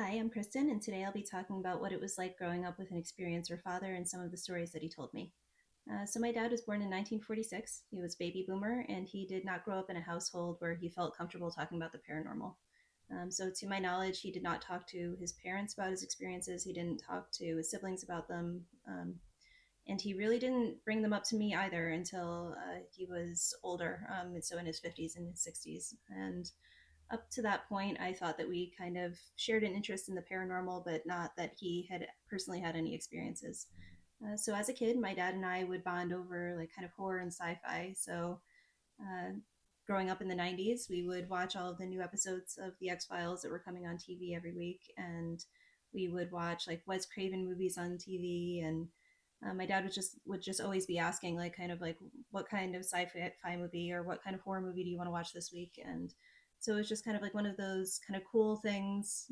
Hi, I'm Kristen, and today I'll be talking about what it was like growing up with an experiencer father and some of the stories that he told me. My dad was born in 1946. He was a baby boomer, and he did not grow up in a household where he felt comfortable talking about the paranormal. To my knowledge, he did not talk to his parents about his experiences. He didn't talk to his siblings about them. And he really didn't bring them up to me either until he was older, and so in his 50s and his 60s. And up to that point, I thought that we kind of shared an interest in the paranormal, but not that he had personally had any experiences. So as a kid, my dad and I would bond over like kind of horror and sci-fi. Uh, Growing up in the 90s, we would watch all of the new episodes of The X Files that were coming on TV every week. And we would watch like Wes Craven movies on TV. And my dad would just always be asking like kind of like what kind of sci-fi movie or what kind of horror movie do you want to watch this week. And so it was just kind of like one of those kind of cool things,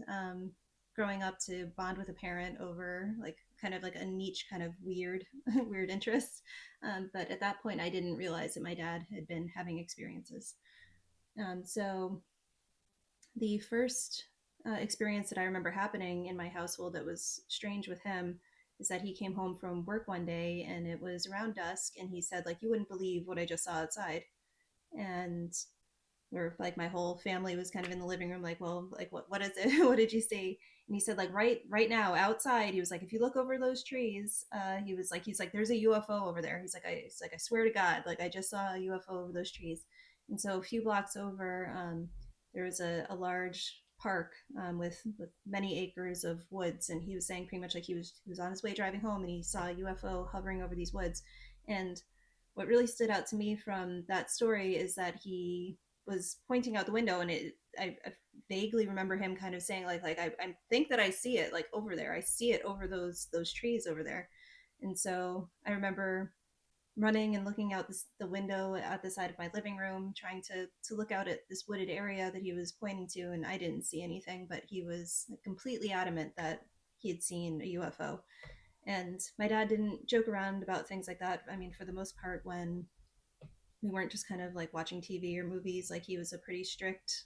growing up, to bond with a parent over like kind of like a niche kind of weird weird interest. But at that point I didn't realize that my dad had been having experiences. So the first experience that I remember happening in my household that was strange with him is that he came home from work one day and it was around dusk, and he said like, "You wouldn't believe what I just saw outside." And where like my whole family was kind of in the living room like, "Well, like what is it?" "What did you see?" And he said like, right now outside, he was like, "If you look over those trees," he's like, "There's a UFO over there." He's like, I swear to God, like I just saw a UFO over those trees. And so a few blocks over, there was a large park, with many acres of woods, and he was saying pretty much like he was on his way driving home and he saw a UFO hovering over these woods. And what really stood out to me from that story is that he was pointing out the window, and I vaguely remember him kind of saying I think that I see it like over there. I see it over those trees over there. And so I remember running and looking out the window at the side of my living room, trying to look out at this wooded area that he was pointing to, and I didn't see anything, but he was completely adamant that he had seen a UFO. And my dad didn't joke around about things like that. I mean, for the most part, when we weren't just kind of like watching TV or movies, like he was a pretty strict,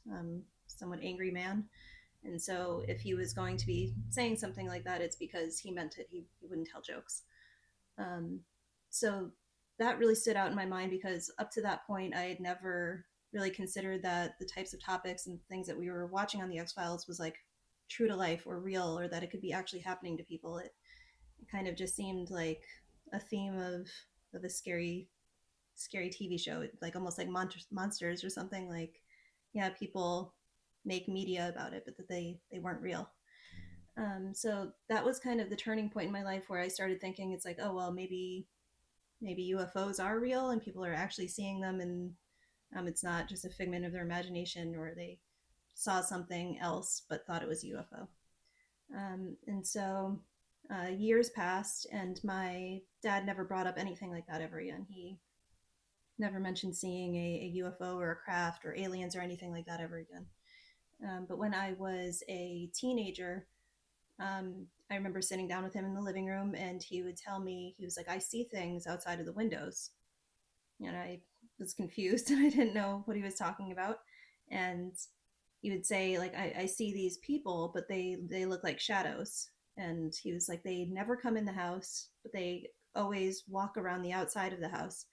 somewhat angry man. And so if he was going to be saying something like that, it's because he meant it. He wouldn't tell jokes. Um, so that really stood out in my mind because up to that point, I had never really considered that the types of topics and things that we were watching on the X Files was like true to life or real, or that it could be actually happening to people. It kind of just seemed like a theme of a scary TV show, like almost like monsters or something. Like, yeah, people make media about it, but that they weren't real. So that was kind of the turning point in my life where I started thinking it's like, oh well, maybe UFOs are real and people are actually seeing them, and it's not just a figment of their imagination, or they saw something else but thought it was a UFO. Years passed, and my dad never brought up anything like that ever again. He never mentioned seeing a UFO or a craft or aliens or anything like that ever again. But when I was a teenager, I remember sitting down with him in the living room, and he would tell me, he was like, "I see things outside of the windows." And I was confused and I didn't know what he was talking about. And he would say, like, I see these people, but they look like shadows. And he was like, "They never come in the house, but they always walk around the outside of the house."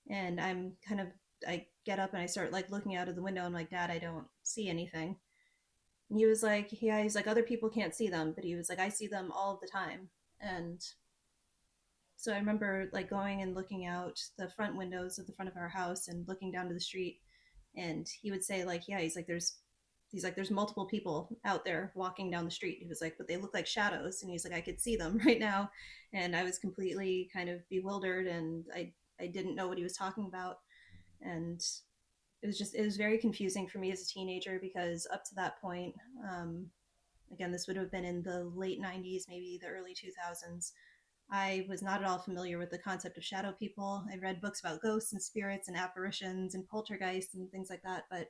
And I get up and I start like looking out of the window. I'm like, "Dad, I don't see anything." And he was like, "Yeah," he's like, "Other people can't see them, but," he was like, "I see them all the time." And so I remember like going and looking out the front windows of the front of our house and looking down to the street. And he would say like, "Yeah," he's like, "There's multiple people out there walking down the street." He was like, "But they look like shadows." And he's like, "I could see them right now." And I was completely kind of bewildered, and I didn't know what he was talking about. And it was very confusing for me as a teenager, because up to that point, again, this would have been in the late 90s, maybe the early 2000s, I was not at all familiar with the concept of shadow people. I read books about ghosts and spirits and apparitions and poltergeists and things like that, but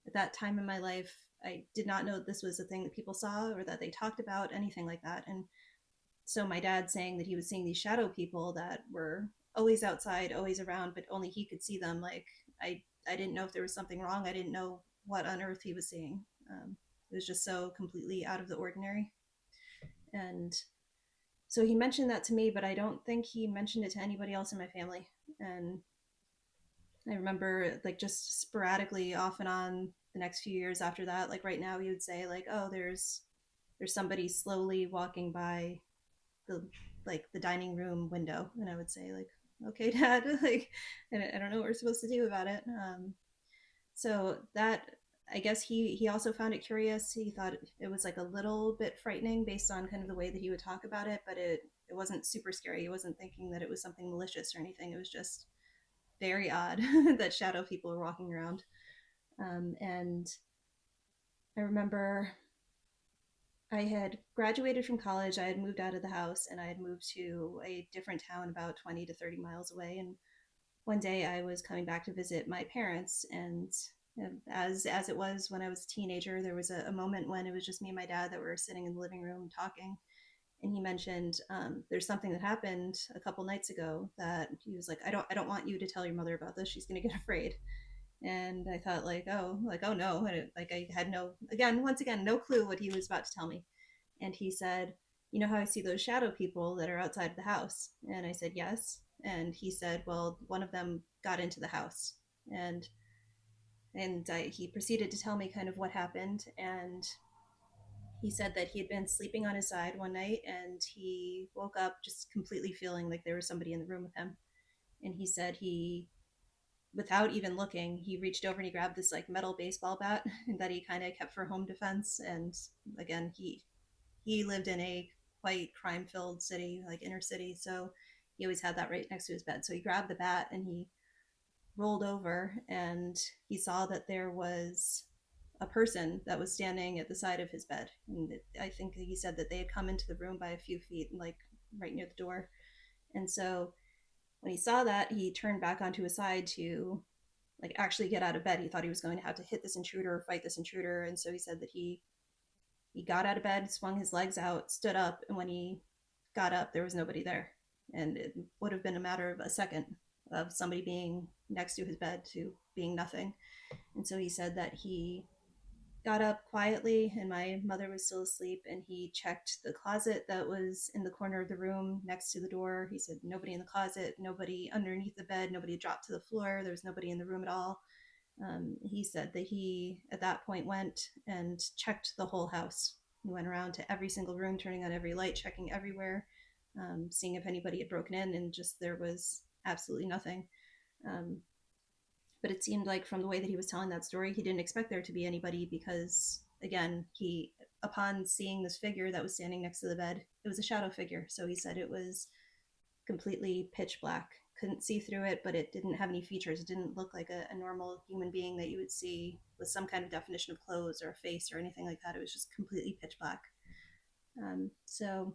at that time in my life, I did not know that this was a thing that people saw or that they talked about, anything like that. And so my dad saying that he was seeing these shadow people that were always outside, always around, but only he could see them, like I didn't know if there was something wrong. I didn't know what on earth he was seeing. It It was just so completely out of the ordinary. And so he mentioned that to me, but I don't think he mentioned it to anybody else in my family. And I remember like just sporadically off and on the next few years after that, like right now he would say like, oh, there's somebody slowly walking by the like the dining room window, and I would say like, okay, Dad, like I don't know what we're supposed to do about it. So that, I guess he also found it curious. He thought it was like a little bit frightening based on kind of the way that he would talk about it, but it wasn't super scary. He wasn't thinking that it was something malicious or anything. It was just very odd that shadow people were walking around. And I remember I had graduated from college. I had moved out of the house and I had moved to a different town about 20 to 30 miles away. And one day I was coming back to visit my parents, and as it was when I was a teenager, there was a moment when it was just me and my dad that were sitting in the living room talking. And he mentioned there's something that happened a couple nights ago that he was like, I don't want you to tell your mother about this. She's gonna get afraid. And I thought like oh no, and like I had no, again, once again, no clue what he was about to tell me. And he said, you know how I see those shadow people that are outside the house? And I said, yes. And he said, well, one of them got into the house. And he proceeded to tell me kind of what happened. And he said that he had been sleeping on his side one night and he woke up just completely feeling like there was somebody in the room with him. And he said without even looking, he reached over and he grabbed this like metal baseball bat that he kind of kept for home defense. And again, he lived in a quite crime filled city, like inner city, so he always had that right next to his bed. So he grabbed the bat and he rolled over and he saw that there was a person that was standing at the side of his bed. And I think he said that they had come into the room by a few feet, like right near the door. And so when he saw that, he turned back onto his side to like actually get out of bed. He thought he was going to have to hit this intruder or fight this intruder. And so he said that he got out of bed, swung his legs out, stood up, and when he got up, there was nobody there. And it would have been a matter of a second of somebody being next to his bed to being nothing. And so he said that he got up quietly and my mother was still asleep, and he checked the closet that was in the corner of the room next to the door. He said nobody in the closet, nobody underneath the bed, nobody dropped to the floor, there was nobody in the room at all. He said that he at that point went and checked the whole house. He went around to every single room, turning on every light, checking everywhere, seeing if anybody had broken in, and just there was absolutely nothing. um, but it seemed like from the way that he was telling that story, he didn't expect there to be anybody because, again, he, upon seeing this figure that was standing next to the bed, it was a shadow figure. So he said it was completely pitch black. Couldn't see through it, but it didn't have any features. It didn't look like a normal human being that you would see with some kind of definition of clothes or a face or anything like that. It was just completely pitch black. So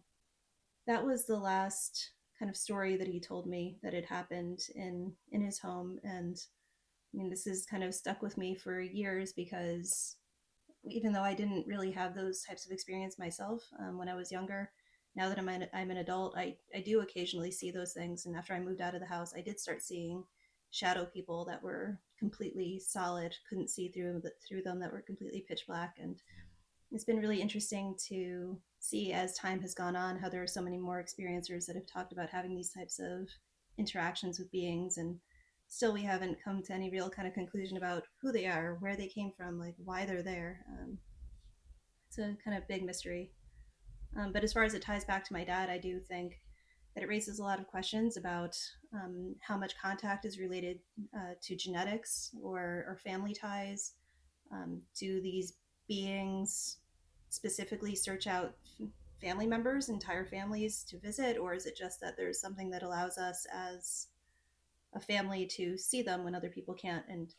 that was the last kind of story that he told me that had happened in his home. And I mean, this has kind of stuck with me for years because even though I didn't really have those types of experience myself when I was younger, now that I'm an adult, I do occasionally see those things. And after I moved out of the house, I did start seeing shadow people that were completely solid, couldn't see through them, that were completely pitch black. And it's been really interesting to see as time has gone on how there are so many more experiencers that have talked about having these types of interactions with beings. And still we haven't come to any real kind of conclusion about who they are, where they came from, like why they're there. It's a kind of big mystery. But as far as it ties back to my dad, I do think that it raises a lot of questions about how much contact is related to genetics or family ties. Do these beings specifically search out family members, entire families to visit, or is it just that there's something that allows us as a family to see them when other people can't? And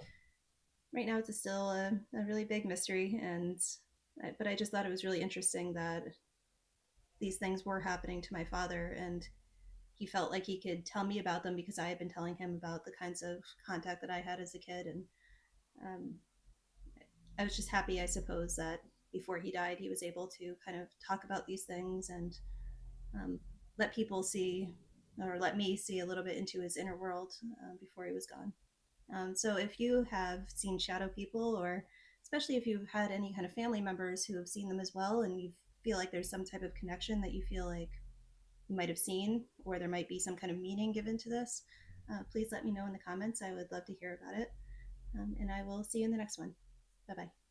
right now, it's still a really big mystery. And but I just thought it was really interesting that these things were happening to my father, and he felt like he could tell me about them because I had been telling him about the kinds of contact that I had as a kid. And um, I was just happy, I suppose, that before he died, he was able to kind of talk about these things and um, let people see, or let me see a little bit into his inner world before he was gone. So if you have seen shadow people or especially if you've had any kind of family members who have seen them as well, and you feel like there's some type of connection that you feel like you might have seen, or there might be some kind of meaning given to this. Please let me know in the comments. I would love to hear about it. And I will see you in the next one. Bye bye.